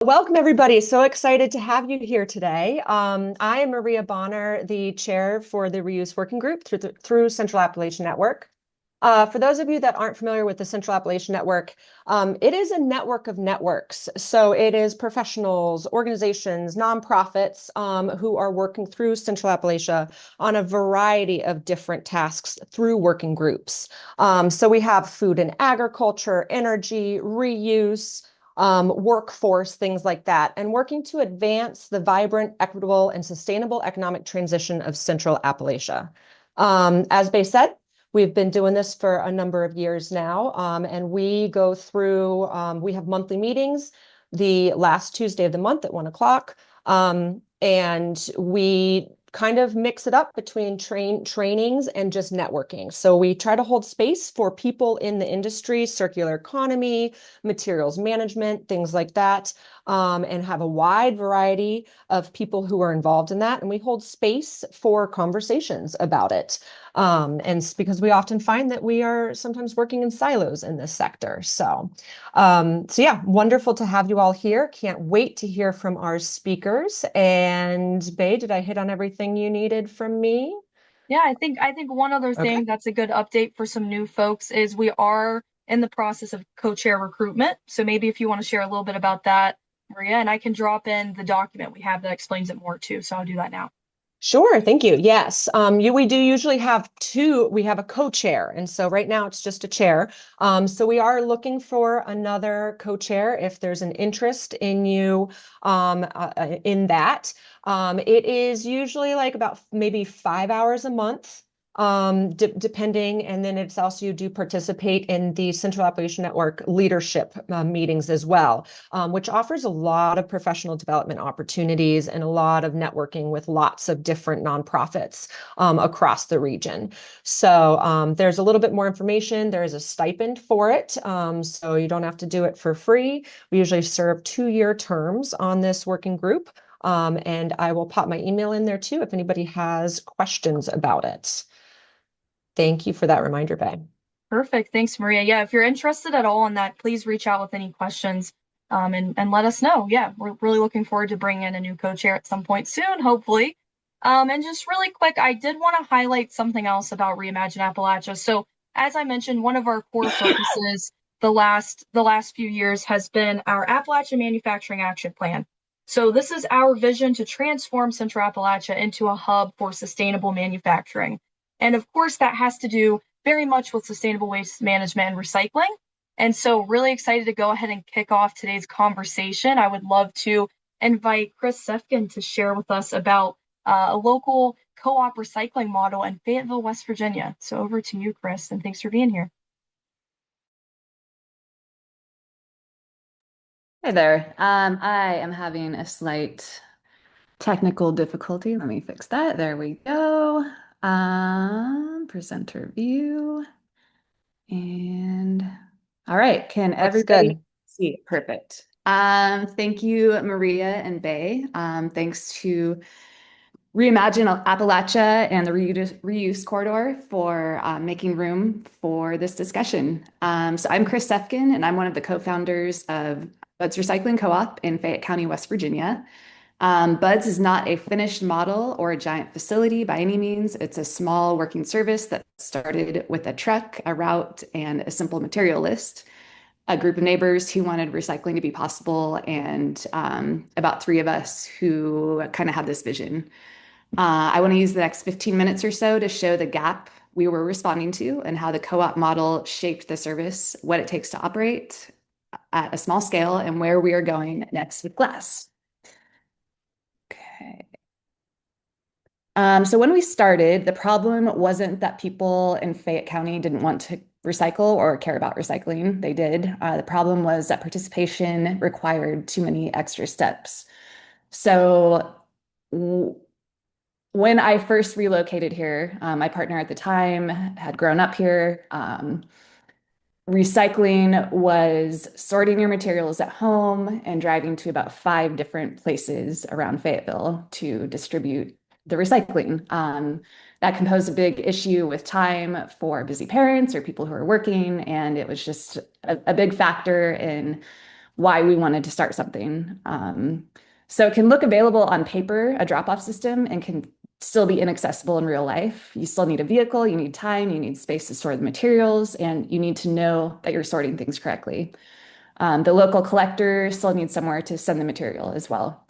Welcome, everybody. So excited to have you here today. I am Maria Bonner, the chair for the ReUse Working Group through Central Appalachian Network. For those of you that aren't familiar with the Central Appalachian Network, it is a network of networks. So it is professionals, organizations, nonprofits who are working through Central Appalachia on a variety of different tasks through working groups. So we have food and agriculture, energy, reuse, workforce, things like that, and working to advance the vibrant, equitable, and sustainable economic transition of Central Appalachia. As Bay said, we've been doing this for a number of years now, and we go through, we have monthly meetings the last Tuesday of the month at 1 o'clock, and we kind of mix it up between trainings and just networking. So we try to hold space for people in the industry, circular economy, materials management, things like that, and have a wide variety of people who are involved in that. And we hold space for conversations about it. And because we often find that we are sometimes working in silos in this sector. So yeah, wonderful to have you all here. Can't wait to hear from our speakers. And Bay, did I hit on everything you needed from me? Yeah, I think one other Okay. thing that's a good update for some new folks is we are in the process of co-chair recruitment. So maybe if you want to share a little bit about that, Maria, and I can drop in the document we have that explains it more too. So I'll do that now. Sure, thank you. Yes, we do usually have two. We have a co-chair, and so right now it's just a chair. So we are looking for another co-chair if there's an interest in you in that. It is usually like about maybe 5 hours a month, depending, and then it's also you do participate in the Central Appalachian Network leadership meetings as well, which offers a lot of professional development opportunities and a lot of networking with lots of different nonprofits across the region. So there's a little bit more information. There is a stipend for it, so you don't have to do it for free. We usually serve 2-year terms on this working group, and I will pop my email in there too if anybody has questions about it. Thank you for that reminder, Bay. Perfect. Thanks, Maria. Yeah, if you're interested at all in that, please reach out with any questions and let us know. Yeah, we're really looking forward to bringing in a new co-chair at some point soon, hopefully. And just really quick, I did want to highlight something else about ReImagine Appalachia. So, as I mentioned, one of our core focuses the last few years has been our Appalachian Manufacturing Action Plan. So, this is our vision to transform Central Appalachia into a hub for sustainable manufacturing. And of course, that has to do very much with sustainable waste management and recycling. And so, really excited to go ahead and kick off today's conversation. I would love to invite Chris Sefkin to share with us about a local co-op recycling model in Fayetteville, West Virginia. So over to you, Chris, and thanks for being here. Hey there. I am having a slight technical difficulty. Let me fix that. There we go. Presenter view. And all right, can Looks everybody good. see? Perfect. Thank you, Maria and Bay. Thanks to ReImagine Appalachia and the reuse corridor for making room for this discussion. So I'm Chris Sefkin, and I'm one of the co-founders of Buds Recycling Co-op in Fayette County, West Virginia. Buds is not a finished model or a giant facility by any means. It's a small working service that started with a truck, a route, and a simple material list. A group of neighbors who wanted recycling to be possible, and about 3 of us who kind of had this vision. I want to use the next 15 minutes or so to show the gap we were responding to and how the co-op model shaped the service, what it takes to operate at a small scale, and where we are going next with glass. Okay. So when we started, the problem wasn't that people in Fayette County didn't want to recycle or care about recycling. They did. The problem was that participation required too many extra steps. So when I first relocated here, my partner at the time had grown up here. Recycling was sorting your materials at home and driving to about 5 different places around Fayetteville to distribute the recycling. That composed a big issue with time for busy parents or people who are working, and it was just a big factor in why we wanted to start something. So it can look available on paper, a drop-off system, and can still be inaccessible in real life. You still need a vehicle, you need time, you need space to store the materials, and you need to know that you're sorting things correctly. The local collector still needs somewhere to send the material as well.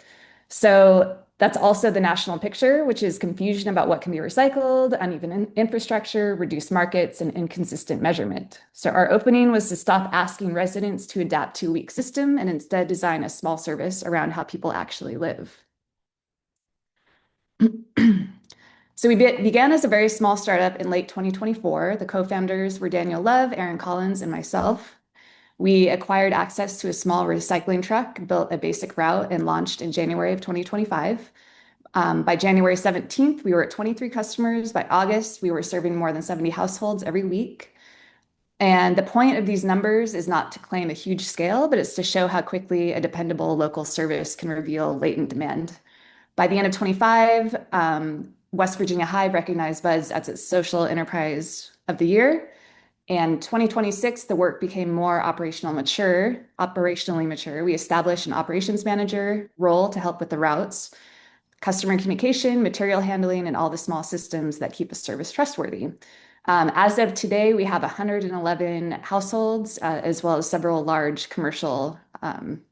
So that's also the national picture, which is confusion about what can be recycled, uneven infrastructure, reduced markets, and inconsistent measurement. So our opening was to stop asking residents to adapt to a weak system and instead design a small service around how people actually live. So we began as a very small startup in late 2024. The co-founders were Daniel Love, Aaron Collins, and myself. We acquired access to a small recycling truck, built a basic route, and launched in January of 2025. By January 17th, we were at 23 customers. By August, we were serving more than 70 households every week. And the point of these numbers is not to claim a huge scale, but it's to show how quickly a dependable local service can reveal latent demand. By the end of 25, West Virginia Hive recognized Buzz as its social enterprise of the year. And 2026, the work became more operationally mature. We established an operations manager role to help with the routes, customer communication, material handling, and all the small systems that keep a service trustworthy. As of today, we have 111 households, as well as several large commercial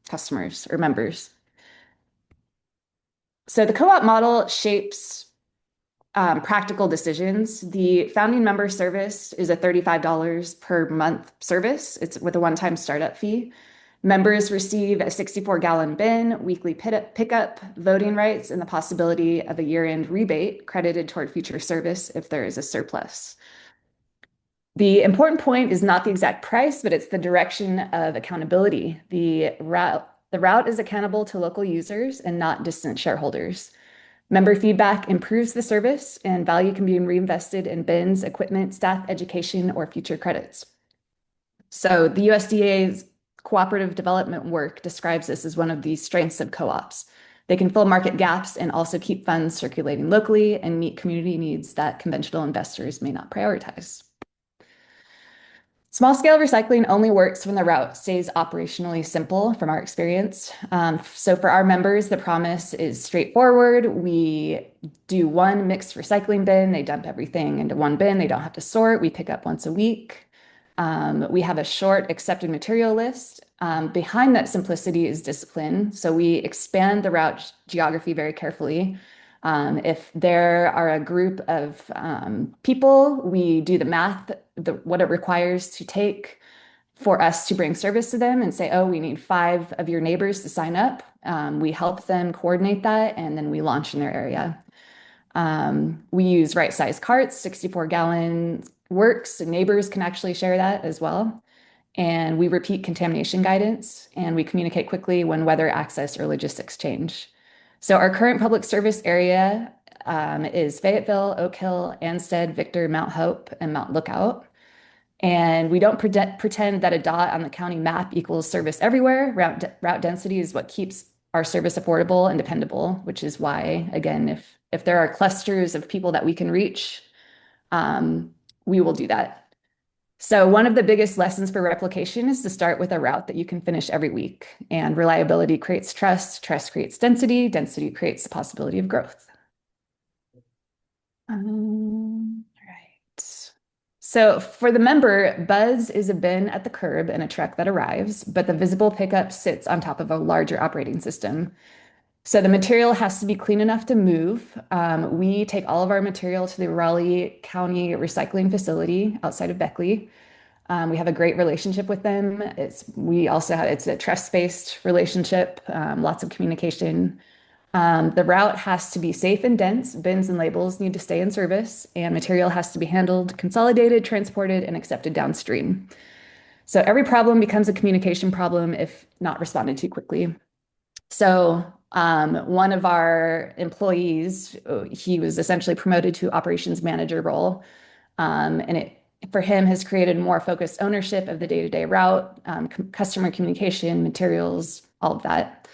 customers or members. So the co-op model shapes practical decisions. The founding member service is a $35 per month service. It's with a one-time startup fee. Members receive a 64-gallon bin, weekly pickup, voting rights, and the possibility of a year-end rebate credited toward future service if there is a surplus. The important point is not the exact price, but it's the direction of accountability. The route is accountable to local users and not distant shareholders. Member feedback improves the service, and value can be reinvested in bins, equipment, staff education, or future credits. So the USDA's cooperative development work describes this as one of the strengths of co-ops. They can fill market gaps and also keep funds circulating locally and meet community needs that conventional investors may not prioritize. Small-scale recycling only works when the route stays operationally simple from our experience. So for our members, the promise is straightforward. We do one mixed recycling bin. They dump everything into one bin. They don't have to sort. We pick up once a week. We have a short accepted material list. Behind that simplicity is discipline. So we expand the route geography very carefully. If there are a group of people, we do the math, what it requires to take for us to bring service to them and say, oh, we need 5 of your neighbors to sign up. We help them coordinate that, and then we launch in their area. We use right-size carts, 64-gallon works, and neighbors can actually share that as well. And we repeat contamination guidance, and we communicate quickly when weather, access, or logistics change. So our current public service area is Fayetteville, Oak Hill, Ansted, Victor, Mount Hope, and Mount Lookout. And we don't pretend that a dot on the county map equals service everywhere. Route density is what keeps our service affordable and dependable, which is why, again, if there are clusters of people that we can reach, we will do that. So one of the biggest lessons for replication is to start with a route that you can finish every week. And reliability creates trust, trust creates density, density creates the possibility of growth. Right. So for the member, Buzz is a bin at the curb and a truck that arrives, but the visible pickup sits on top of a larger operating system. So the material has to be clean enough to move. We take all of our material to the Raleigh County recycling facility outside of Beckley. We have a great relationship with them. It's a trust-based relationship, lots of communication. The route has to be safe and dense. Bins and labels need to stay in service, and material has to be handled, consolidated, transported, and accepted downstream. So every problem becomes a communication problem if not responded to quickly. So one of our employees, he was essentially promoted to operations manager role, and it for him has created more focused ownership of the day-to-day route, customer communication, materials, all of that.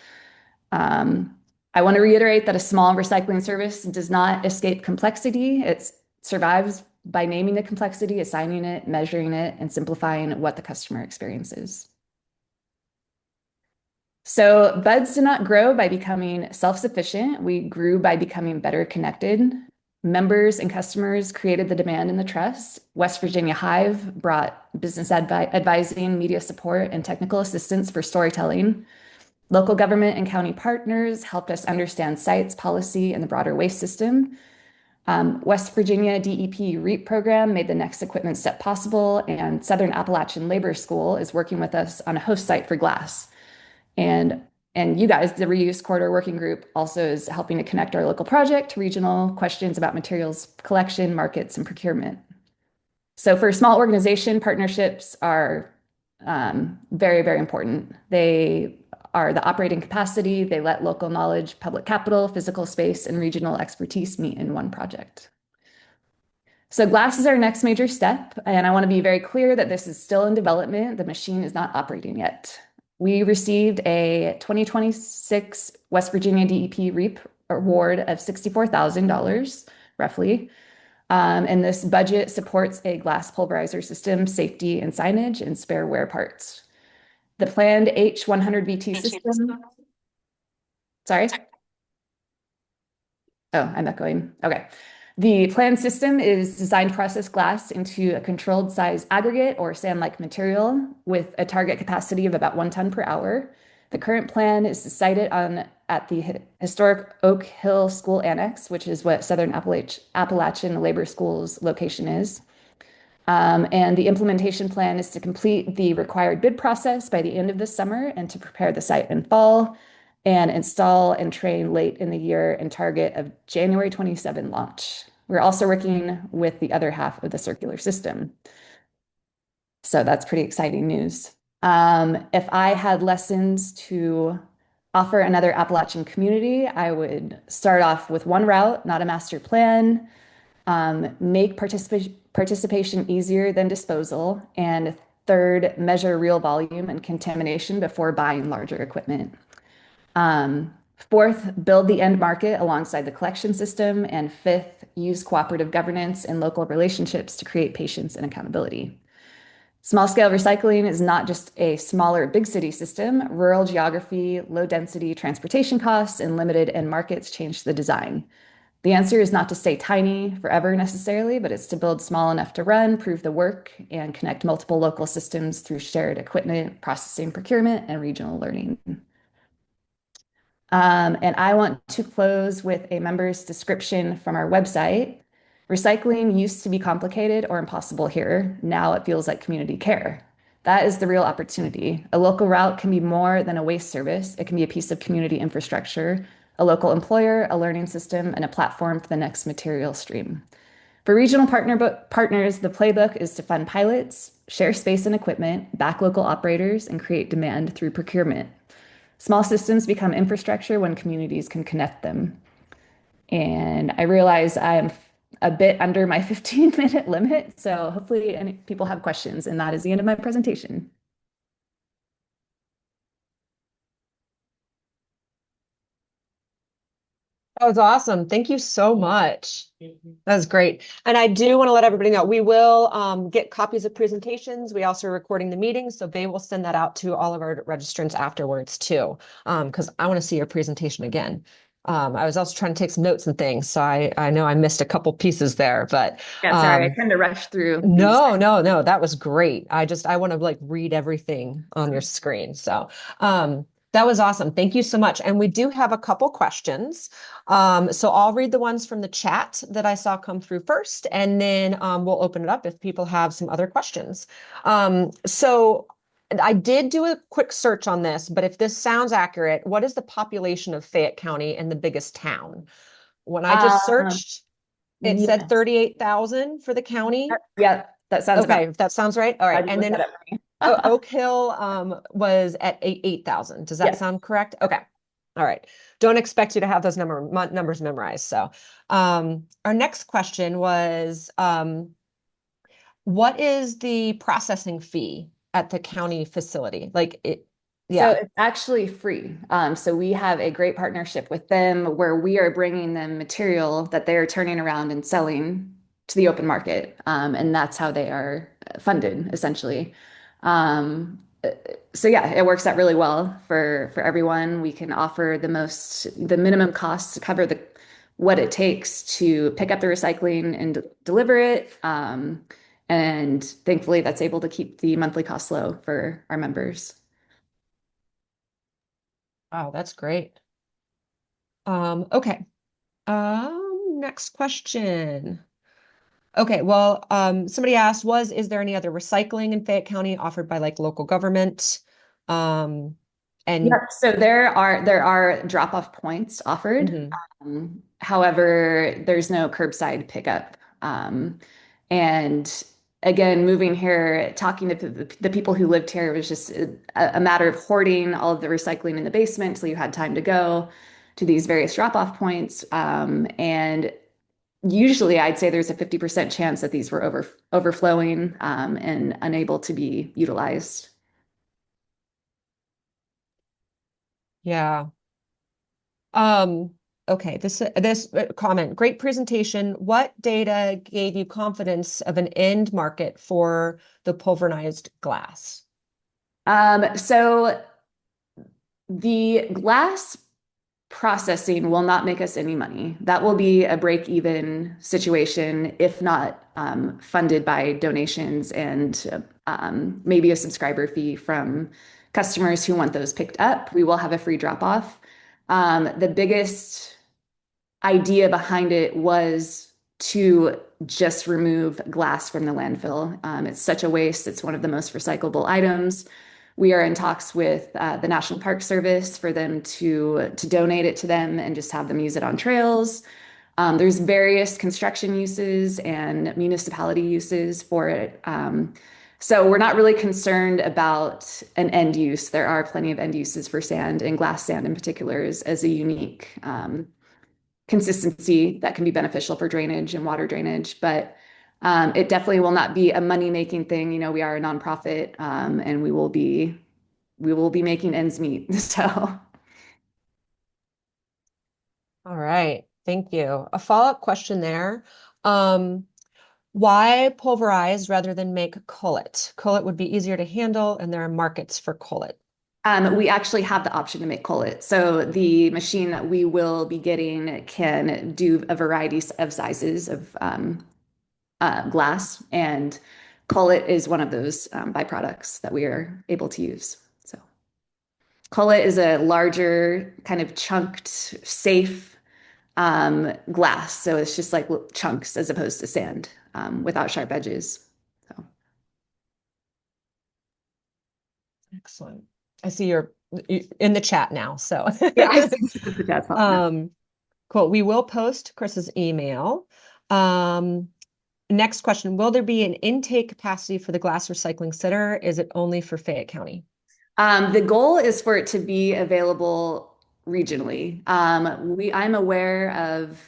I want to reiterate that a small recycling service does not escape complexity. It survives by naming the complexity, assigning it, measuring it, and simplifying what the customer experiences. So buds did not grow by becoming self-sufficient. We grew by becoming better connected. Members and customers created the demand and the trust. West Virginia Hive brought business advising, media support, and technical assistance for storytelling. Local government and county partners helped us understand sites, policy, and the broader waste system. West Virginia DEP REAP program made the next equipment step possible, and Southern Appalachian Labor School is working with us on a host site for glass. And you guys, the ReUse Corridor Working Group, also is helping to connect our local project to regional questions about materials collection, markets, and procurement. So for a small organization, partnerships are very, very important. They are the operating capacity. They let local knowledge, public capital, physical space, and regional expertise meet in one project. So glass is our next major step, and I want to be very clear that this is still in development. The machine is not operating yet. We received a 2026 West Virginia DEP REAP award of $64,000, roughly. And this budget supports a glass pulverizer system, safety and signage, and spare wear parts. The planned H100VT system. Sorry. Oh, I'm echoing. Okay. The planned system is designed to process glass into a controlled size aggregate or sand-like material with a target capacity of about 1 ton per hour. The current plan is to site it at the historic Oak Hill School Annex, which is what Southern Appalachian Labor School's location is. And the implementation plan is to complete the required bid process by the end of this summer and to prepare the site in fall and install and train late in the year and target of January 27 launch. We're also working with the other half of the circular system. So that's pretty exciting news. If I had lessons to offer another Appalachian community, I would start off with one route, not a master plan, make participation easier than disposal, and third, measure real volume and contamination before buying larger equipment. Fourth, build the end market alongside the collection system. And fifth, use cooperative governance and local relationships to create patience and accountability. Small scale recycling is not just a smaller big city system. Rural geography, low density transportation costs, and limited end markets change the design. The answer is not to stay tiny forever necessarily, but it's to build small enough to run, prove the work, and connect multiple local systems through shared equipment, processing, procurement, and regional learning. And I want to close with a member's description from our website. Recycling used to be complicated or impossible here. Now it feels like community care. That is the real opportunity. A local route can be more than a waste service. It can be a piece of community infrastructure, a local employer, a learning system, and a platform for the next material stream. For regional partners, the playbook is to fund pilots, share space and equipment, back local operators, and create demand through procurement. Small systems become infrastructure when communities can connect them. And I realize I am a bit under my 15-minute limit, so hopefully people have questions, and that is the end of my presentation. That was awesome. Thank you so much. That was great. And I do want to let everybody know, we will get copies of presentations. We also are recording the meeting, so Bay will send that out to all of our registrants afterwards too, because I want to see your presentation again. I was also trying to take some notes and things, so I know I missed a couple pieces there, but Yeah, sorry, I tend to rush through. no, that was great. I want to like read everything on your screen. So that was awesome. Thank you so much. And we do have a couple questions. So I'll read the ones from the chat that I saw come through first, and then we'll open it up if people have some other questions. So I did do a quick search on this, but if this sounds accurate, what is the population of Fayette County and the biggest town? When I just searched, it said 38,000 for the county. Yeah, that sounds okay. If that sounds right. All right. And then Oak Hill was at 8,000. Does that sound correct? Okay. All right. Don't expect you to have those numbers memorized. So our next question was, what is the processing fee at the county facility? Like it, yeah. So it's actually free. So we have a great partnership with them where we are bringing them material that they're turning around and selling to the open market. And that's how they are funded, essentially. so yeah, it works out really well for everyone. We can offer the minimum cost to cover the what it takes to pick up the recycling and deliver it. And thankfully, that's able to keep the monthly cost low for our members. Wow, that's great. Okay. Next question. Okay, well, somebody asked, is there any other recycling in Fayette County offered by like local government? Um, and Yeah, so there are drop-off points offered. mhm. However, there's no curbside pickup. And again, moving here, talking to the people who lived here, it was just a matter of hoarding all of the recycling in the basement so you had time to go to these various drop-off points. And usually I'd say there's a 50% chance that these were overflowing and unable to be utilized. Yeah. Okay, this comment, great presentation. What data gave you confidence of an end market for the pulverized glass? So the glass processing will not make us any money. That will be a break-even situation, if not funded by donations and maybe a subscriber fee from customers who want those picked up. We will have a free drop-off. The biggest idea behind it was to just remove glass from the landfill. It's such a waste. It's one of the most recyclable items. We are in talks with the National Park Service for them to donate it to them and just have them use it on trails. There's various construction uses and municipality uses for it. So we're not really concerned about an end use. There are plenty of end uses for sand, and glass sand in particular is as a unique consistency that can be beneficial for drainage and water drainage, but it definitely will not be a money-making thing. You know, we are a nonprofit, and we will be making ends meet. So, All right, thank you. A follow-up question there. Um, why pulverize rather than make cullet? Cullet would be easier to handle, and there are markets for cullet. we actually have the option to make cullet. So the machine that we will be getting can do a variety of sizes of glass, and cullet is one of those byproducts that we are able to use. So. Cullet is a larger, kind of chunked, safe glass. So it's just like chunks as opposed to sand without sharp edges. So Excellent. I see you're in the chat now, so yeah, I think that's all. Cool. We will post Chris's email. Next question, will there be an intake capacity for the glass recycling center? Is it only for Fayette County? The goal is for it to be available regionally. I'm aware of,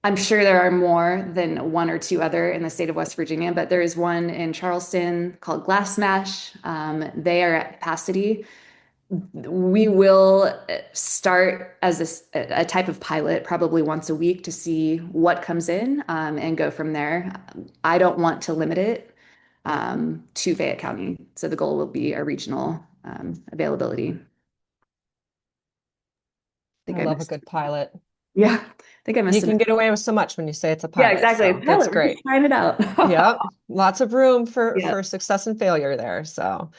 I'm sure there are more than one or two other in the state of West Virginia, but there is one in Charleston called Glass Smash. They are at capacity. We will start as a type of pilot probably once a week to see what comes in and go from there. I don't want to limit it to Fayette County. So the goal will be a regional availability. I love a good pilot. Yeah, I think I missed You can get away with so much when you say it's a Yeah, pilot. exactly. So that's great. Just trying it out. Yep. Lots of room for Yeah. success and failure there. So,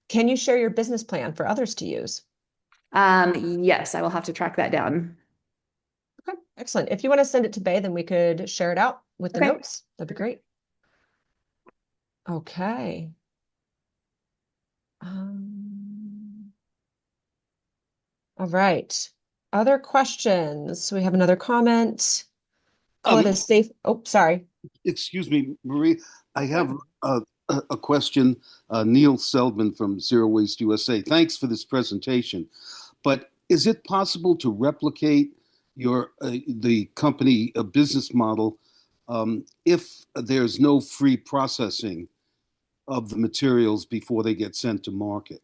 can you share your business plan for others to use? Yes, I will have to track that down. Okay, excellent. If you want to send it to Bay, then we could share it out with the Okay. notes. That'd be great. Okay. All right. Other questions? We have another comment. Call it Um, a safe. Oh, sorry. Excuse me, Marie. I have a question. Neil Seldman from Zero Waste USA. Thanks for this presentation. But is it possible to replicate the company business model if there's no free processing of the materials before they get sent to market?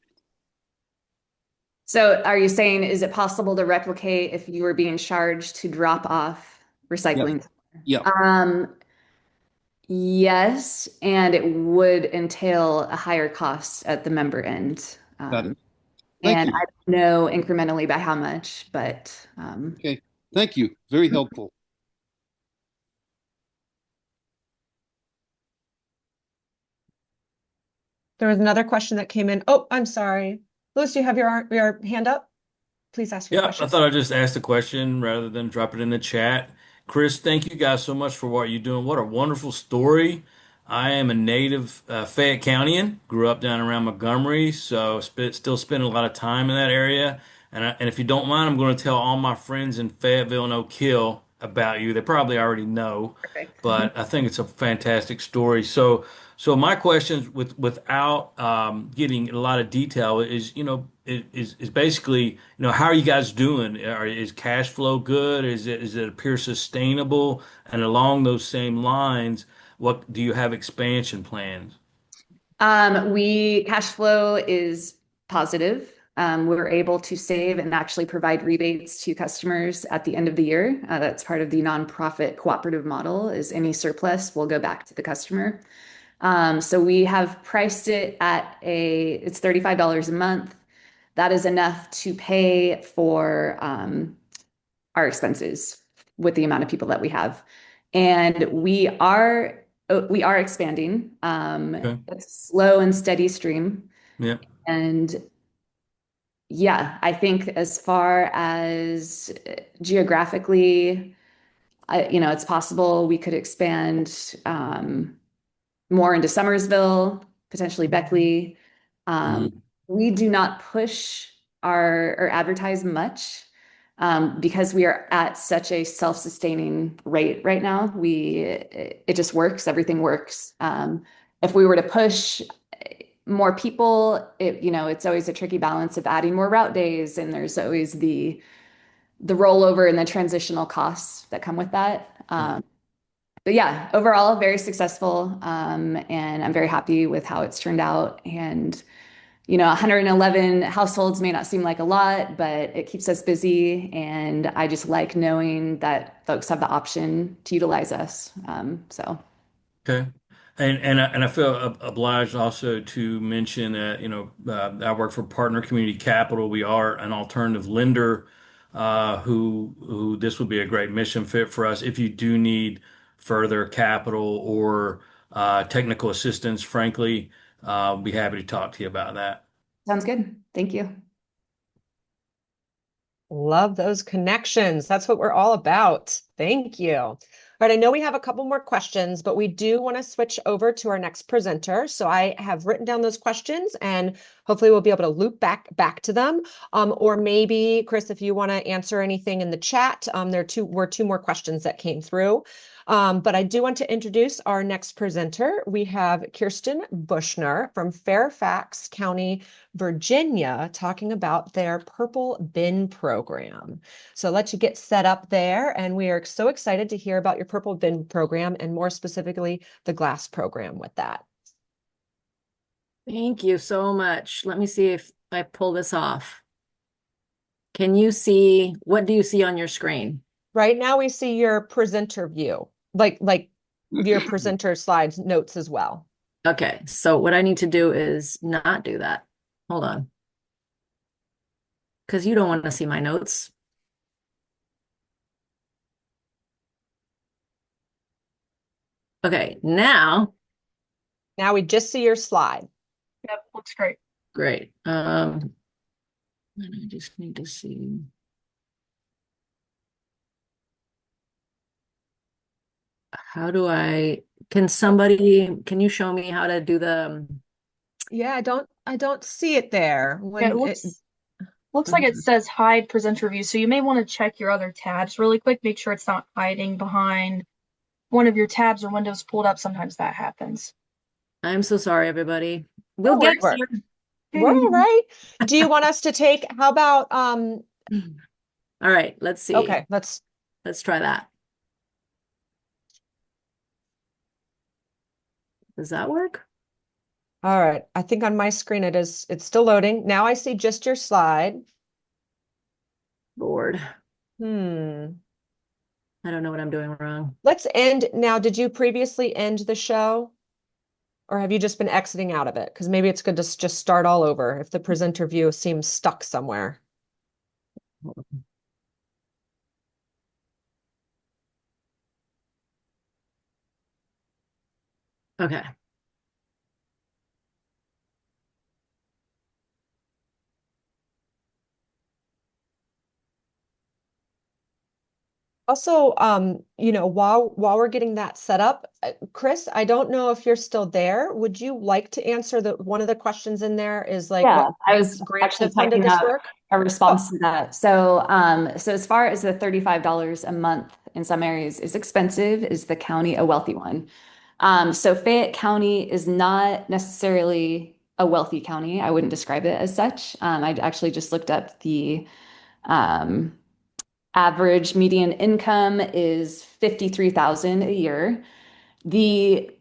So are you saying, is it possible to replicate if you were being charged to drop off Yeah. recycling? Yeah. Um, Yes, and it would entail a higher cost at the member end. Got it. Thank And you. I don't know incrementally by how much, but Okay. Thank you. Very helpful. There was another question that came in. Oh, I'm sorry. Louis, do you have your hand up? Please ask your Yeah, I question. thought I'd just ask the question rather than drop it in the chat. Chris, thank you guys so much for what you're doing. What a wonderful story. I am a native Fayette Countyan, grew up down around Montgomery, so still spend a lot of time in that area. And if you don't mind, I'm going to tell all my friends in Fayetteville and Oak Hill about you. They probably already know, perfect. but I think it's a fantastic story. So my question, without getting a lot of detail, is is basically how are you guys doing? Is cash flow good? Is it appear sustainable? And along those same lines, what do you have expansion plans? We cash flow is positive. We're able to save and actually provide rebates to customers at the end of the year. That's part of the nonprofit cooperative model is any surplus will go back to the customer. So we have priced it at it's $35 a month. That is enough to pay for our expenses with the amount of people that we have. And we are expanding. Okay. It's a slow and steady stream. Yeah. And yeah, I think as far as geographically, it's possible we could expand more into Summersville, potentially Beckley. Mhm. We do not push or advertise much because we are at such a self-sustaining rate right now. It just works. Everything works. If we were to push more people, it's always a tricky balance of adding more route days, and there's always the rollover and the transitional costs that come with that. But yeah, overall, very successful. And I'm very happy with how it's turned out. And 111 households may not seem like a lot, but it keeps us busy. And I just like knowing that folks have the option to utilize us. So Okay. And I feel obliged also to mention that I work for Partner Community Capital. We are an alternative lender who this would be a great mission fit for us if you do need further capital or technical assistance. Frankly, I'll be happy to talk to you about that. sounds good. Thank you. Love those connections. That's what we're all about. Thank you. All right, I know we have a couple more questions, but we do want to switch over to our next presenter. So I have written down those questions and hopefully we'll be able to loop back to them. Or maybe, Chris, if you want to answer anything in the chat, there were two more questions that came through. But I do want to introduce our next presenter. We have Kirsten Bushner from Fairfax County, Virginia, talking about their Purple Bin program. So let you get set up there. And we are so excited to hear about your Purple Bin program and more specifically, the glass program with that. Thank you so much. Let me see if I pull this off. Can you see, what do you see on your screen? Right now we see your presenter view, like your presenter slides notes as well. Okay, so what I need to do is not do that. Hold on. Because you don't want to see my notes. Okay, now. Now we just see your slide. Yep, looks great. Great. I just need to see. How do can you show me how to do the? Yeah, I don't see it there. Yeah, it looks like it says hide presenter view. So you may want to check your other tabs really quick. Make sure it's not hiding behind one of your tabs or windows pulled up. Sometimes that happens. I'm so sorry, everybody. We'll get there. We're all right. Do you want us to take, how about All right, let's see. Okay, let's try that. Does that work? All right. I think on my screen it's still loading. Now I see just your slide. Lord. Hmm. I don't know what I'm doing wrong. Let's end now. Did you previously end the show? Or have you just been exiting out of it? Because maybe it's good to just start all over if the presenter view seems stuck somewhere. Okay. Also, while we're getting that set up, Chris, I don't know if you're still there. Would you like to answer one of the questions in there is like Yeah, what I was grants actually have funded typing this up work? a response to that. So, so as far as the $35 a month in some areas is expensive, is the county a wealthy one? So Fayette County is not necessarily a wealthy county. I wouldn't describe it as such. I actually just looked up the um, average median income is 53,000 a year. The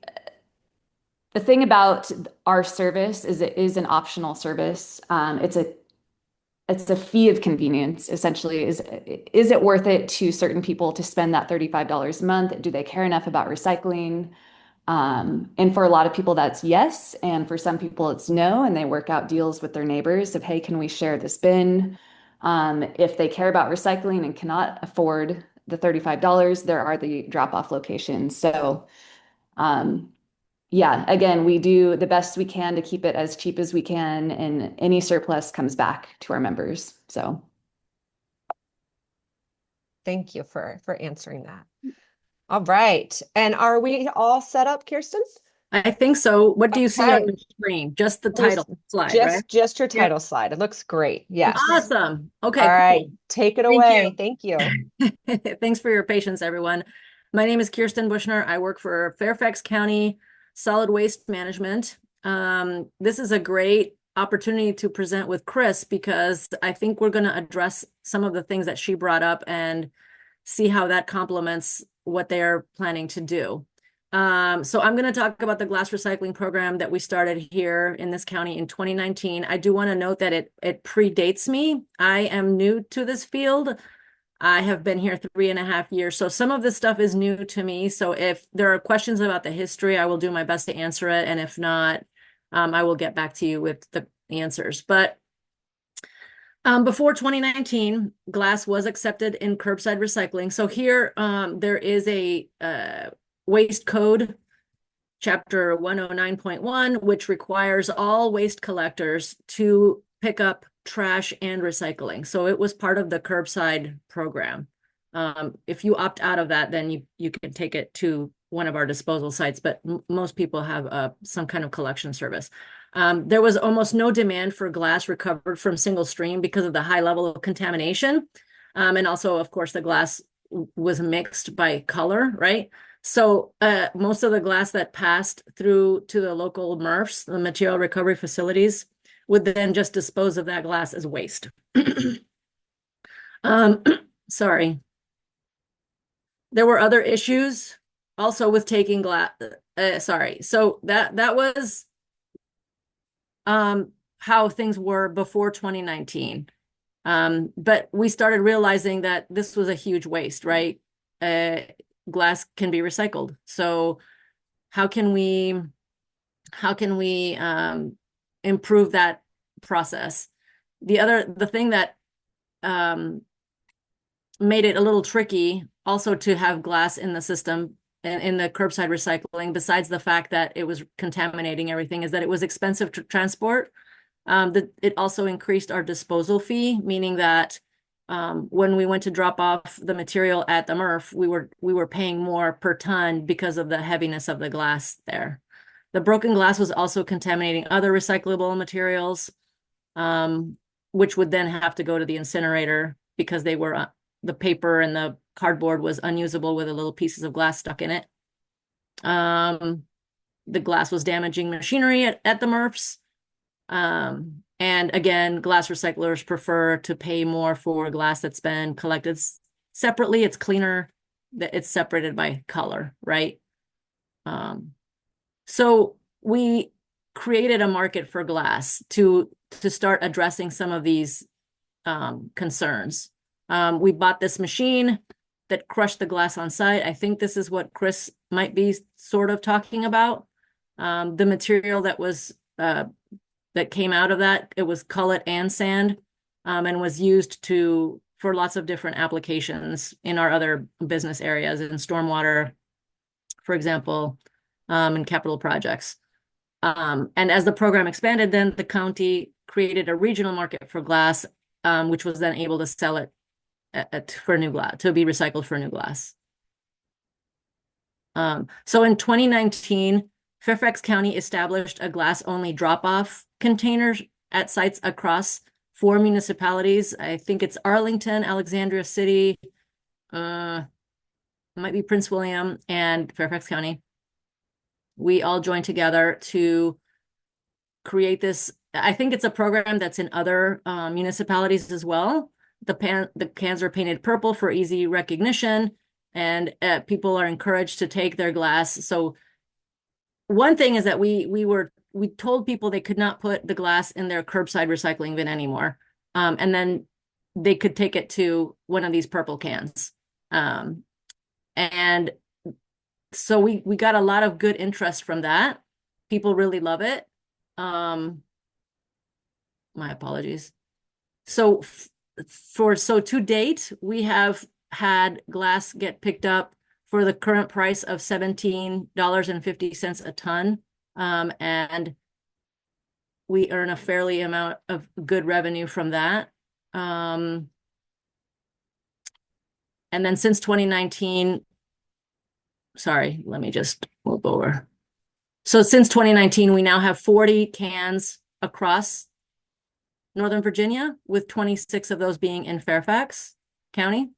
the thing about our service is it is an optional service. It's a fee of convenience, essentially. Is it worth it to certain people to spend that $35 a month? Do they care enough about recycling? And for a lot of people, that's yes. And for some people, it's no. And they work out deals with their neighbors of, hey, can we share this bin? If they care about recycling and cannot afford the $35, there are the drop-off locations. So, yeah, again, we do the best we can to keep it as cheap as we can, and any surplus comes back to our members. So, Thank you for answering that. All right. And are we all set up, Kirsten? I think so. What do you see on Okay. the screen? Just the Just- title slide, right? Just your title slide. It looks great. Yes. Awesome. Okay, All right. cool. Take it Thank away. you. Thank you. Thanks for your patience, everyone. My name is Kirsten Bushner. I work for Fairfax County Solid Waste Management. This is a great opportunity to present with Chris because I think we're going to address some of the things that she brought up and see how that complements what they're planning to do. So I'm going to talk about the glass recycling program that we started here in this county in 2019. I do want to note that it predates me. I am new to this field. I have been here 3.5 years. So some of this stuff is new to me. So if there are questions about the history, I will do my best to answer it. And if not, I will get back to you with the answers. But before 2019, glass was accepted in curbside recycling. So here there is a waste code, chapter 109.1, which requires all waste collectors to pick up trash and recycling. So it was part of the curbside program. If you opt out of that, then you can take it to one of our disposal sites, but most people have some kind of collection service. There was almost no demand for glass recovered from single stream because of the high level of contamination. And also, of course, the glass was mixed by color, right? So most of the glass that passed through to the local MRFs, the material recovery facilities, would then just dispose of that glass as waste. Sorry. There were other issues also with taking glass. Sorry. So that was how things were before 2019. But we started realizing that this was a huge waste, right? Glass can be recycled. So how can we improve that process? The thing that made it a little tricky also to have glass in the system and in the curbside recycling, besides the fact that it was contaminating everything, is that it was expensive to transport. It also increased our disposal fee, meaning that when we went to drop off the material at the MRF, we were paying more per ton because of the heaviness of the glass there. The broken glass was also contaminating other recyclable materials, which would then have to go to the incinerator because they were the paper and the cardboard was unusable with the little pieces of glass stuck in it. The glass was damaging machinery at the MRFs. And again, glass recyclers prefer to pay more for glass that's been collected separately. It's cleaner, that it's separated by color, right? So we created a market for glass to start addressing some of these concerns. We bought this machine. that crush the glass on site. I think this is what Chris might be sort of talking about. The material that was that came out of that, it was cullet and sand, and was used for lots of different applications in our other business areas, in stormwater, for example, and capital projects. And as the program expanded, then the county created a regional market for glass, which was then able to sell it for new glass, to be recycled for new glass. So in 2019, Fairfax County established a glass-only drop-off containers at sites across 4 municipalities. I think it's Arlington, Alexandria City, might be Prince William, and Fairfax County. We all joined together to create this. I think it's a program that's in other municipalities as well. The cans are painted purple for easy recognition, and people are encouraged to take their glass. So one thing is that we told people they could not put the glass in their curbside recycling bin anymore. And then they could take it to one of these purple cans. And so we got a lot of good interest from that. People really love it. My apologies. So to date, we have had glass get picked up for the current price of $17.50 a ton. And we earn a fairly amount of good revenue from that. And then since 2019, sorry, let me just move over. So since 2019, we now have 40 cans across Northern Virginia, with 26 of those being in Fairfax County.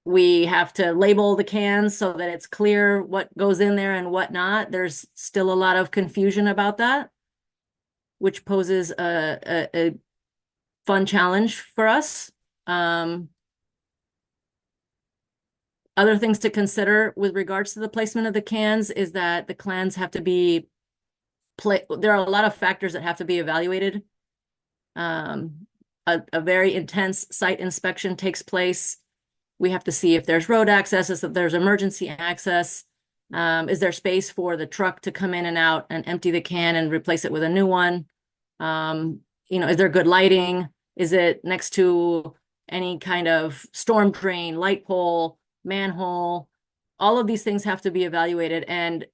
We have to label the cans so that it's clear what goes in there and what not. There's still a lot of confusion about that, which poses a fun challenge for us. Other things to consider with regards to the placement of the cans is that the cans have to be, there are a lot of factors that have to be evaluated. A very intense site inspection takes place. We have to see if there's road access, if there's emergency access. Is there space for the truck to come in and out and empty the can and replace it with a new one? Is there good lighting? Is it next to any kind of storm drain, light pole, manhole? All of these things have to be evaluated. And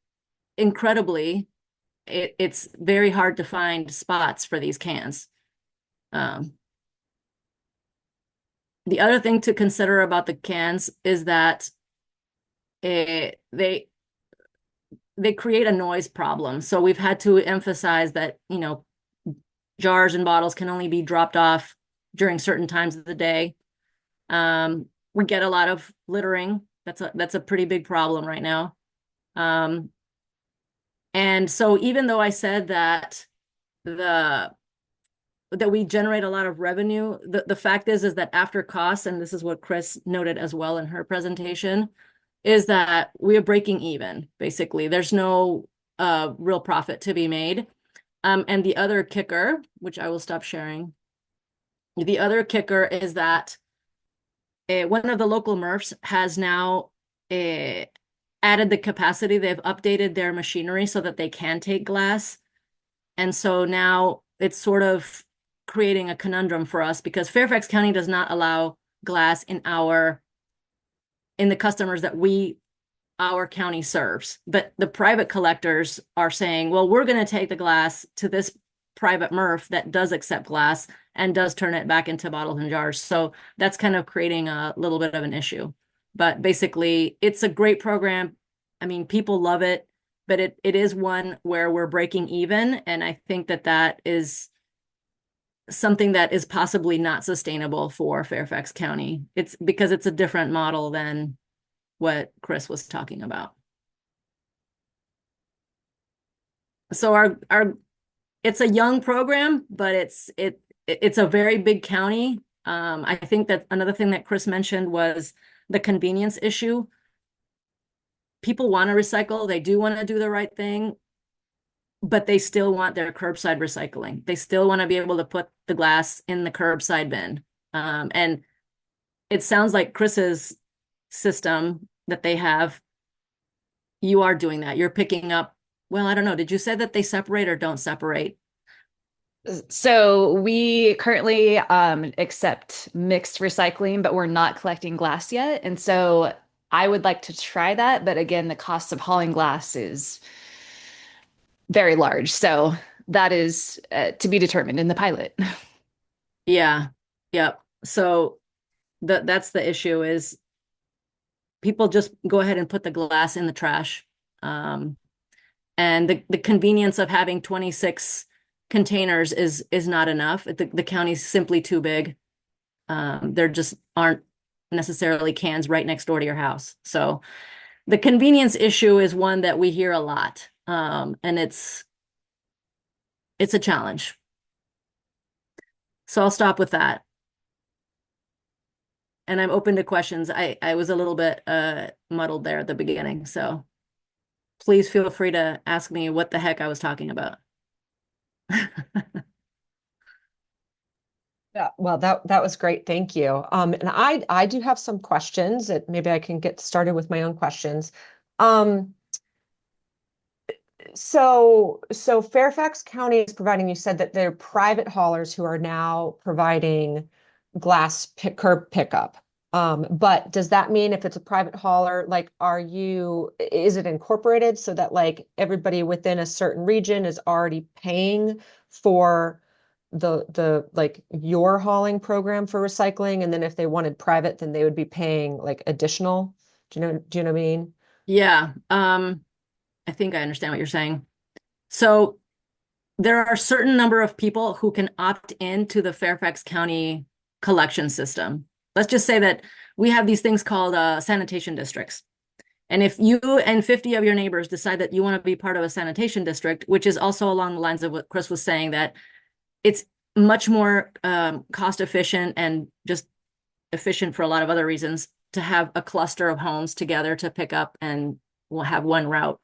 incredibly, it's very hard to find spots for these cans. The other thing to consider about the cans is that they create a noise problem. So we've had to emphasize that, jars and bottles can only be dropped off during certain times of the day. We get a lot of littering. That's a pretty big problem right now. And so even though I said that we generate a lot of revenue, the fact is that after costs, and this is what Chris noted as well in her presentation, is that we are breaking even, basically. There's no real profit to be made. And the other kicker, which I will stop sharing, the other kicker is that one of the local MRFs has now added the capacity. They've updated their machinery so that they can take glass. And so now it's sort of creating a conundrum for us, because Fairfax County does not allow glass in the customers that our county serves. But the private collectors are saying, well, we're going to take the glass to this private MRF that does accept glass and does turn it back into bottles and jars. So that's kind of creating a little bit of an issue. But basically, it's a great program. I mean, people love it, but it is one where we're breaking even. And I think that is something that is possibly not sustainable for Fairfax County. It's because it's a different model than what Chris was talking about. So it's a young program, but it's a very big county. I think that another thing that Chris mentioned was the convenience issue. People want to recycle, they do want to do the right thing, but they still want their curbside recycling. They still want to be able to put the glass in the curbside bin. And it sounds like Chris's system that they have, you are doing that. You're picking up, well, I don't know. Did you say that they separate or don't separate? So we currently accept mixed recycling, but we're not collecting glass yet. And so I would like to try that. But again, the cost of hauling glass is very large. So that is to be determined in the pilot. Yeah. Yep. So that's the issue is people just go ahead and put the glass in the trash. And the convenience of having 26 containers is not enough. The county's simply too big. There just aren't necessarily cans right next door to your house. So the convenience issue is one that we hear a lot. And it's a challenge. So I'll stop with that. And I'm open to questions. I was a little bit muddled there at the beginning. So please feel free to ask me what the heck I was talking about. Yeah, well, that was great. Thank you. And I do have some questions that maybe I can get started with my own questions. So Fairfax County is providing, you said that they're private haulers who are now providing curb pickup. But does that mean if it's a private hauler, like, is it incorporated so that like everybody within a certain region is already paying for the like your hauling program for recycling? And then if they wanted private, then they would be paying like additional. Do you know what I mean? Yeah. I think I understand what you're saying. So there are a certain number of people who can opt into the Fairfax County collection system. Let's just say that we have these things called sanitation districts. And if you and 50 of your neighbors decide that you want to be part of a sanitation district, which is also along the lines of what Chris was saying, that it's much more cost efficient and just efficient for a lot of other reasons to have a cluster of homes together to pick up, and we'll have one route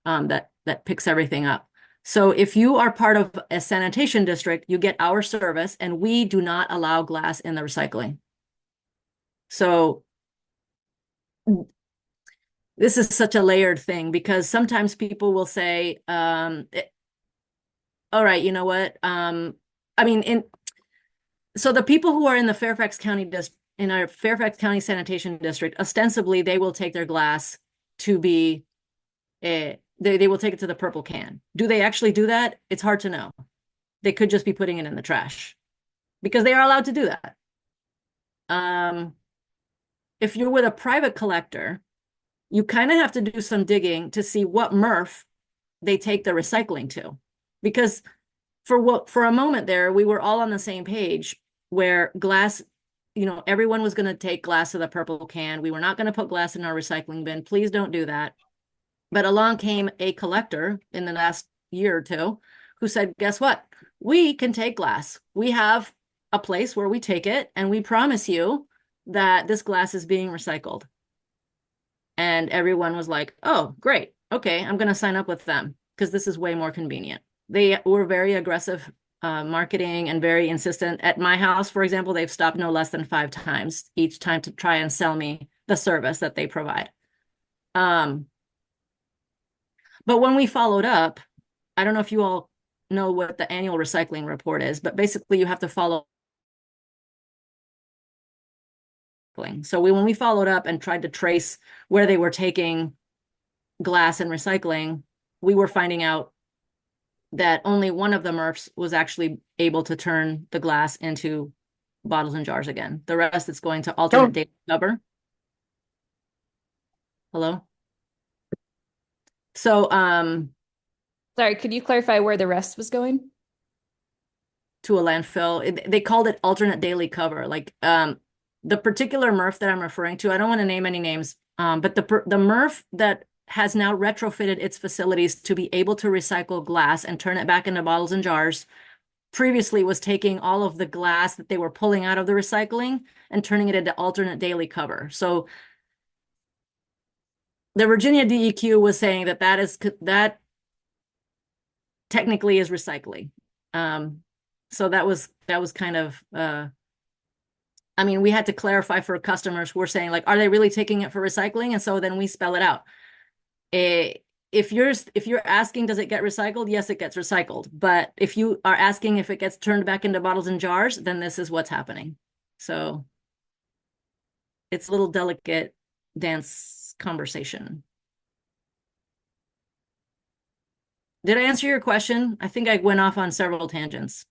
that picks everything up. So if you are part of a sanitation district, you get our service, and we do not allow glass in the recycling. So this is such a layered thing, because sometimes people will say, all right, you know what? So the people who are in the Fairfax County in our Fairfax County Sanitation District, ostensibly they will take their glass to be they will take it to the purple can. Do they actually do that? It's hard to know. They could just be putting it in the trash because they are allowed to do that. If you're with a private collector, you kind of have to do some digging to see what MRF they take the recycling to. Because for a moment there, we were all on the same page where glass, everyone was going to take glass to the purple can. We were not going to put glass in our recycling bin. Please don't do that. But along came a collector in the last year or two who said, guess what? We can take glass. We have a place where we take it, and we promise you that this glass is being recycled. And everyone was like, oh, great. Okay, I'm going to sign up with them because this is way more convenient. They were very aggressive marketing and very insistent. At my house, for example, they've stopped no less than 5 times each time to try and sell me the service that they provide. But when we followed up, I don't know if you all know what the annual recycling report is, but basically you have to follow. So when we followed up and tried to trace where they were taking glass and recycling, we were finding out that only one of the MRFs was actually able to turn the glass into bottles and jars again. The rest is going to alternate daily cover. Hello? So, Sorry, could you clarify where the rest was going? To a landfill. They called it alternate daily cover. Like, the particular MRF that I'm referring to, I don't want to name any names, but the MRF that has now retrofitted its facilities to be able to recycle glass and turn it back into bottles and jars, previously was taking all of the glass that they were pulling out of the recycling and turning it into alternate daily cover. So the Virginia DEQ was saying that technically is recycling. So that was kind of I mean, we had to clarify for customers who were saying like, are they really taking it for recycling? And so then we spell it out. If you're asking, does it get recycled? Yes, it gets recycled. But if you are asking if it gets turned back into bottles and jars, then this is what's happening. So it's a little delicate dance conversation. Did I answer your question? I think I went off on several tangents.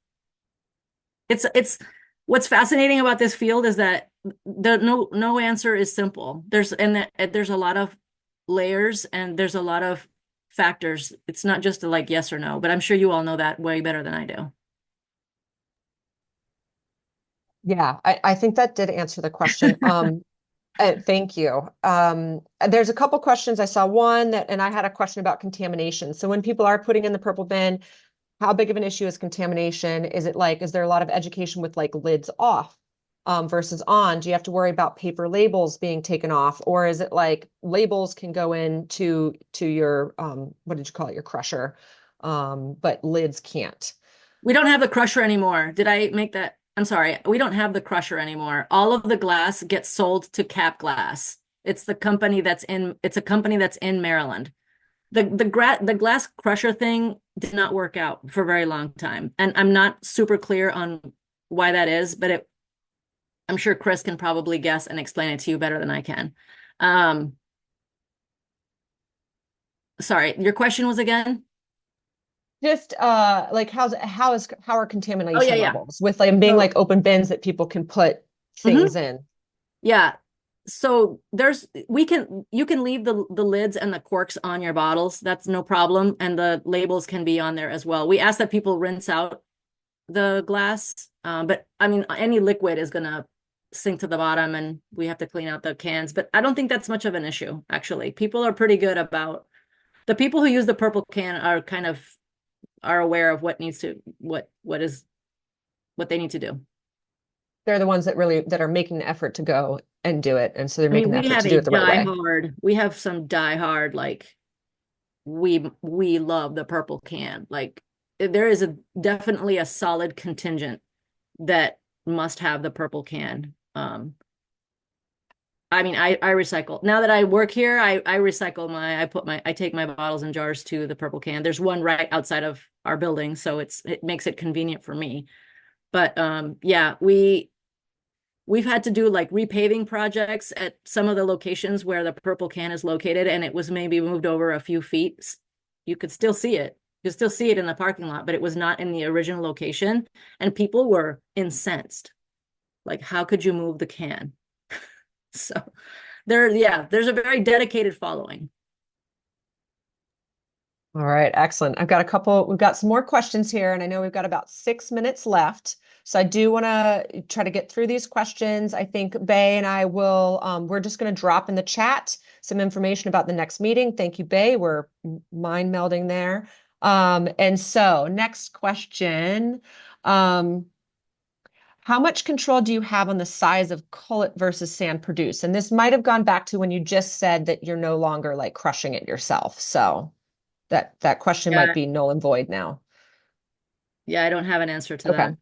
It's what's fascinating about this field is that no answer is simple. There's a lot of layers and there's a lot of factors. It's not just a like yes or no, but I'm sure you all know that way better than I do. Yeah, I think that did answer the question. Thank you. There's a couple questions. I saw one and I had a question about contamination. So when people are putting in the purple bin, how big of an issue is contamination? Is there a lot of education with like lids off versus on? Do you have to worry about paper labels being taken off? Or is it like labels can go into your, what did you call it, your crusher, but lids can't? We don't have the crusher anymore. Did I make that? I'm sorry. We don't have the crusher anymore. All of the glass gets sold to Cap Glass. It's a company that's in Maryland. The glass crusher thing did not work out for a very long time. And I'm not super clear on why that is, but I'm sure Chris can probably guess and explain it to you better than I can. Sorry, your question was again? Just like how are contamination yeah. levels with like being So- like open bins that people can put things in? Yeah. So you can leave the lids and the corks on your bottles. That's no problem. And the labels can be on there as well. We ask that people rinse out the glass. But I mean, any liquid is gonna sink to the bottom and we have to clean out the cans. But I don't think that's much of an issue, actually. People are pretty good about the people who use the purple can are aware of what they need to do. They're the ones that are making the effort to go and do it. And so they're I mean, making the we effort have to do it the right way. we have some diehard, like we love the purple can. Like there is definitely a solid contingent that must have the purple can. I mean, I recycle. Now that I work here, I recycle I take my bottles and jars to the purple can. There's one right outside of our building, so it makes it convenient for me. But yeah, we've had to do like repaving projects at some of the locations where the purple can is located, and it was maybe moved over a few feet. You could still see it. You could still see it in the parking lot, but it was not in the original location, and people were incensed. Like, how could you move the can? So there's a very dedicated following. All right, excellent. we've got some more questions here, and I know we've got about 6 minutes left. So I do want to try to get through these questions. I think Bay and I will, we're just going to drop in the chat some information about the next meeting. Thank you, Bay. We're mind melding there. And so next question, how much control do you have on the size of cullet versus sand produced? And this might have gone back to when you just said that you're no longer like crushing it yourself. So that question might be null and void now. Yeah, I don't have an answer to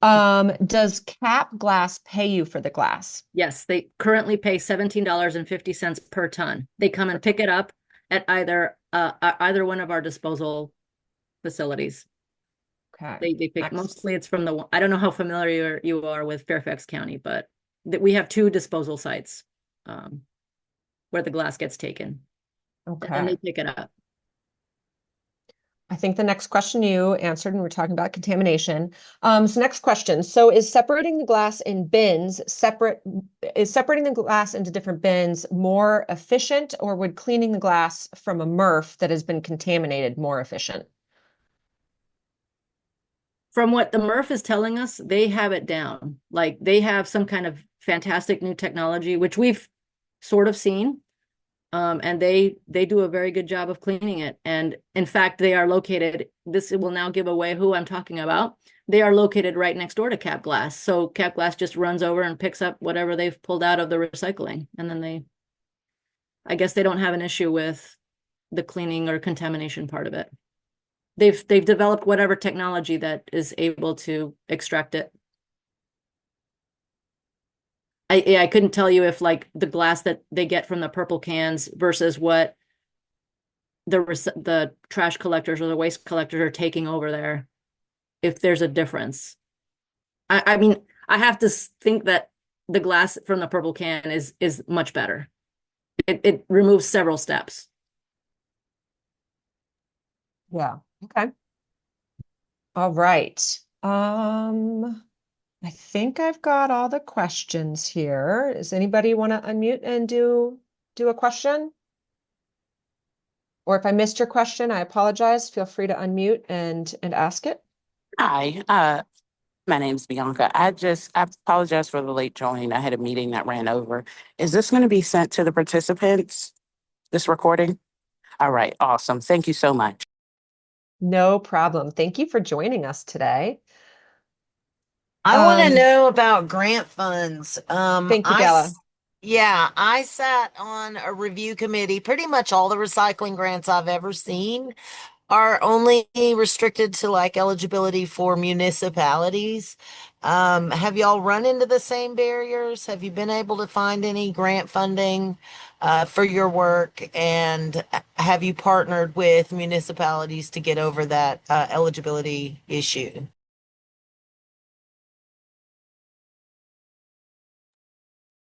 that. Does Cap Glass pay you for the glass? Yes, they currently pay $17.50 per ton. They come and pick it up at either one of our disposal facilities. Okay. They pick mostly it's from I don't know how familiar you are with Fairfax County, but we have 2 disposal sites where the glass gets taken. Okay. And they pick it up. I think the next question you answered, and we're talking about contamination. So next question. So is separating the glass in bins separating the glass into different bins more efficient, or would cleaning the glass from a MRF that has been contaminated more efficient? From what the MRF is telling us, they have it down. Like they have some kind of fantastic new technology, which we've sort of seen. And they do a very good job of cleaning it. And in fact, they are located, this will now give away who I'm talking about. They are located right next door to Cap Glass. So Cap Glass just runs over and picks up whatever they've pulled out of the recycling. And then I guess they don't have an issue with the cleaning or contamination part of it. They've developed whatever technology that is able to extract it. I couldn't tell you if like the glass that they get from the purple cans versus what the trash collectors or the waste collectors are taking over there, if there's a difference. I mean, I have to think that the glass from the purple can is much better. It removes several steps. Yeah. Okay. All right. I think I've got all the questions here. Does anybody want to unmute and do a question? Or if I missed your question, I apologize. Feel free to unmute and ask it. Hi, my name's Bianca. I apologize for the late join. I had a meeting that ran over. Is this going to be sent to the participants, this recording? All right, awesome. Thank you so much. No problem. Thank you for joining us today. I want to know about grant funds. Thank you, Della. Yeah, I sat on a review committee. Pretty much all the recycling grants I've ever seen are only restricted to like eligibility for municipalities. Have y'all run into the same barriers? Have you been able to find any grant funding for your work? And have you partnered with municipalities to get over that eligibility issue?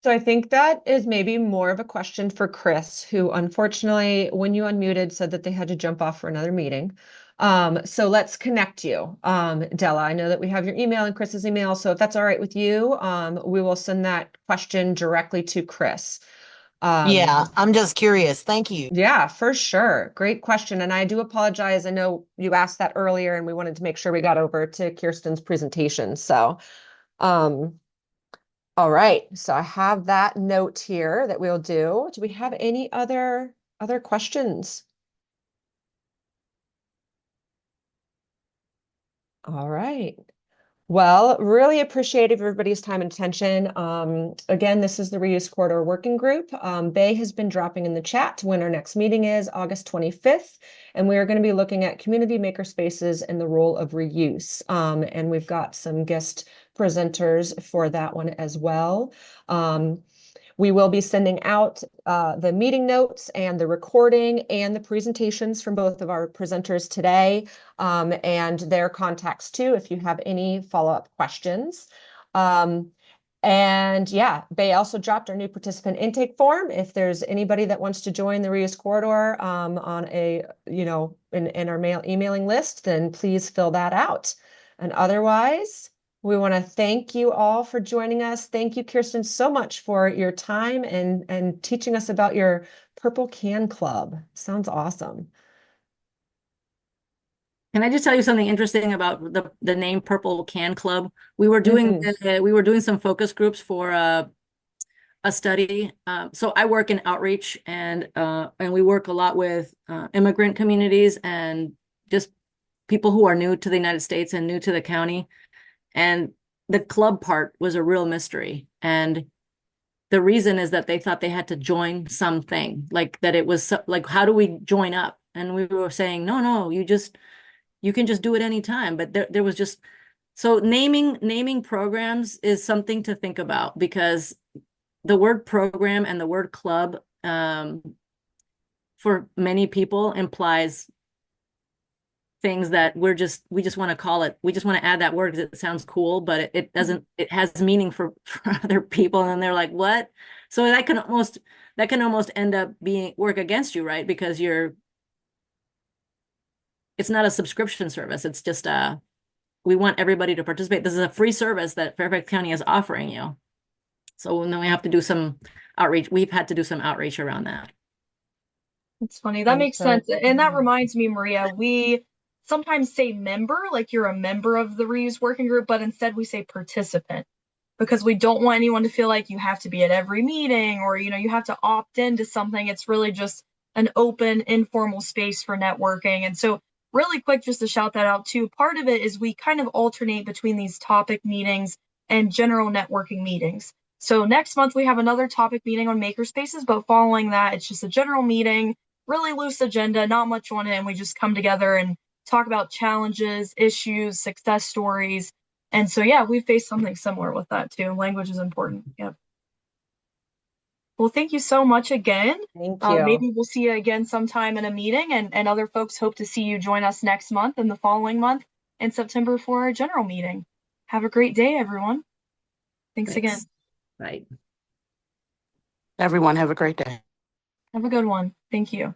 So I think that is maybe more of a question for Chris, who unfortunately, when you unmuted, said that they had to jump off for another meeting. So let's connect you. Della, I know that we have your email and Chris's email. So if that's all right with you, we will send that question directly to Chris. Yeah, I'm just curious. Thank you. Yeah, for sure. Great question. And I do apologize. I know you asked that earlier and we wanted to make sure we got over to Kirsten's presentation. So, all right, so I have that note here that we'll do. Do we have any other questions? All right. Well, really appreciate everybody's time and attention. Again, this is the Reuse Corridor Working Group. Bay has been dropping in the chat when our next meeting is August 25th, and we are going to be looking at community makerspaces and the role of reuse. And we've got some guest presenters for that one as well. We will be sending out the meeting notes and the recording and the presentations from both of our presenters today, and their contacts too, if you have any follow-up questions. And yeah, Bay also dropped our new participant intake form. If there's anybody that wants to join the Reuse Corridor on a, in our emailing list, then please fill that out. And otherwise, we want to thank you all for joining us. Thank you, Kirsten, so much for your time and teaching us about your Purple Can Club. Sounds awesome. Can I just tell you something interesting about the name Purple Can Club? We were doing some focus groups for a study. So I work in outreach and we work a lot with immigrant communities and just people who are new to the United States and new to the county. And the club part was a real mystery. And the reason is that they thought they had to join something, like that it was like, how do we join up? And we were saying, no, you can just do it anytime. But there was just, so naming programs is something to think about, because the word program and the word club for many people implies things that we just want to call it. We just want to add that word because it sounds cool, but it doesn't, it has meaning for other people. And they're like, what? So that can almost end up being work against you, right? Because it's not a subscription service. It's just we want everybody to participate. This is a free service that Fairfax County is offering you. So then we have to do some outreach. We've had to do some outreach around that. It's funny. That makes sense. And that reminds me, Maria, we sometimes say member, like you're a member of the Reuse Working Group, but instead we say participant, because we don't want anyone to feel like you have to be at every meeting or, you have to opt into something. It's really just an open, informal space for networking. And so really quick, just to shout that out too, part of it is we kind of alternate between these topic meetings and general networking meetings. So next month we have another topic meeting on makerspaces, but following that, it's just a general meeting, really loose agenda, not much on it. And we just come together and talk about challenges, issues, success stories. And so, yeah, we face something similar with that too. Language is important. Yeah. Well, thank you so much again. Thank you. Maybe we'll see you again sometime in a meeting, and other folks hope to see you join us next month and the following month in September for our general meeting. Have a great day, everyone. Thanks again. Bye. Everyone have a great day. Have a good one. Thank you.